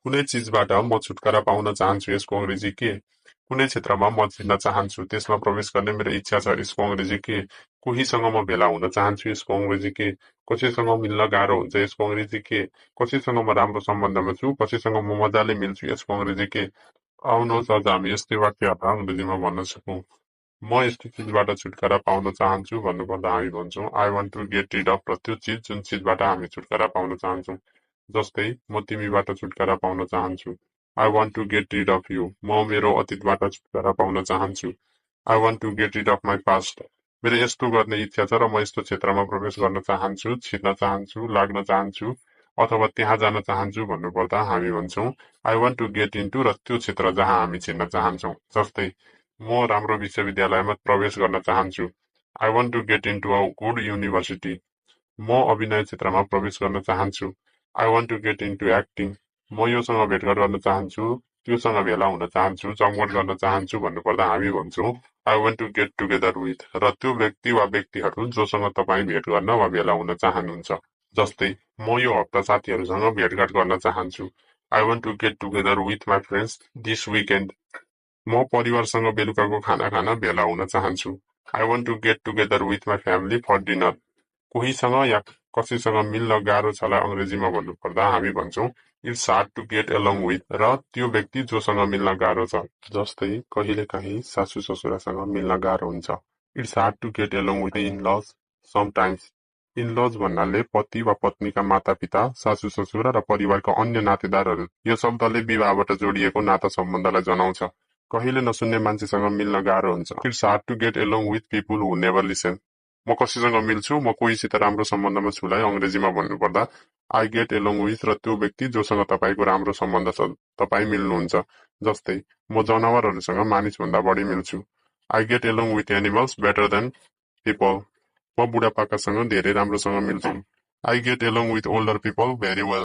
कुनै चिजबाट म छुटकारा पाउन चाहन्छु यसको अंग्रेजी के? कुनै क्षेत्रमा म जित्न चाहन्छु त्यसमा प्रवेश गर्ने मेरो इच्छा छ यसको अंग्रेजी के? कोहीसँग म भेला हुन चाहन्छु यसको अंग्रेजी के? कसैसँग मिल्न गाह्रो हुन्छ यसको अंग्रेजी के? कसैसँग म राम्रो सम्बन्धमा छु कसैसँग म मजाले मिल्छु यसको अंग्रेजी के? आउनुहोस् आज हामी यस्तै वाक्यहरूलाई अंग्रेजीमा भन्न सकौं। म यस्तो चिजबाट छुटकारा पाउन चाहन्छु भन्नुपर्दा हामी भन्छौं I want to get rid of र त्यो चिज जुन चिजबाट हामी छुटकारा पाउन चाहन्छौं। जस्तै म तिमीबाट छुटकारा पाउन चाहन्छु। I want to get rid of you. म मेरो अतीतबाट छुटकारा पाउन चाहन्छु। I want to get rid of my past. मेरो यस्तो गर्ने इच्छा छ र म यस्तो क्षेत्रमा प्रवेश गर्न चाहन्छु, छिर्न चाहन्छु, लाग्न चाहन्छु अथवा त्यहाँ जान चाहन्छु भन्नुपर्दा हामी भन्छौं I want to get into र त्यो क्षेत्र जहाँ हामी छिर्न चाहन्छौं। जस्तै म राम्रो विश्वविद्यालयमा प्रवेश गर्न चाहन्छु। I want to get into a good university. म अभिनय क्षेत्रमा प्रवेश गर्न चाहन्छु। I want to get into acting. म योसँग भेटघाट गर्न चाहन्छु, त्योसँग भेला हुन चाहन्छु, जमघट गर्न चाहन्छु भन्नुपर्दा हामी भन्छौं I want to get together with र त्यो व्यक्ति वा व्यक्तिहरू जोसँग तपाईँ भेट गर्न वा भेला हुन चाहनुहुन्छ। जस्तै म यो हप्ता साथीहरूसँग भेटघाट गर्न चाहन्छु। I want to get together with my friends this weekend. म परिवारसँग बेलुकाको खाना खान भेला हुन चाहन्छु। I want to get together with my family for dinner. कोहीसँग या कसैसँग मिल्न गाह्रो छलाई अंग्रेजीमा भन्नुपर्दा हामी भन्छौं it's hard to get along with र त्यो व्यक्ति जोसँग मिल्न गाह्रो छ। जस्तै कहिलेकाहीँ सासू ससुरासँग मिल्न गाह्रो हुन्छ। It's hard to get along with in laws sometimes. In laws भन्नाले पति वा पत्नीका मातापिता, सासू ससुरा र परिवारका अन्य नातेदारहरू। यो शब्दले विवाहबाट जोडिएको नाता सम्बन्धलाई जनाउँछ। कहिले नसुन्ने मान्छेसँग मिल्न गाह्रो हुन्छ। It's hard to get along with people who never listen. म कसैसँग मिल्छु, म कोहीसित राम्रो सम्बन्धमा छुलाई अंग्रेजीमा भन्नुपर्दा आई गेट एलोङ विथ र त्यो व्यक्ति जोसँग तपाईको राम्रो सम्बन्ध छ, तपाई मिल्नुहुन्छ। जस्तै म जनावरहरूसँग मानिसभन्दा बढी मिल्छु। I get along with animals better than people. म बुढापाकासँग धेरै राम्रोसँग मिल्छु। I get along with older people very well.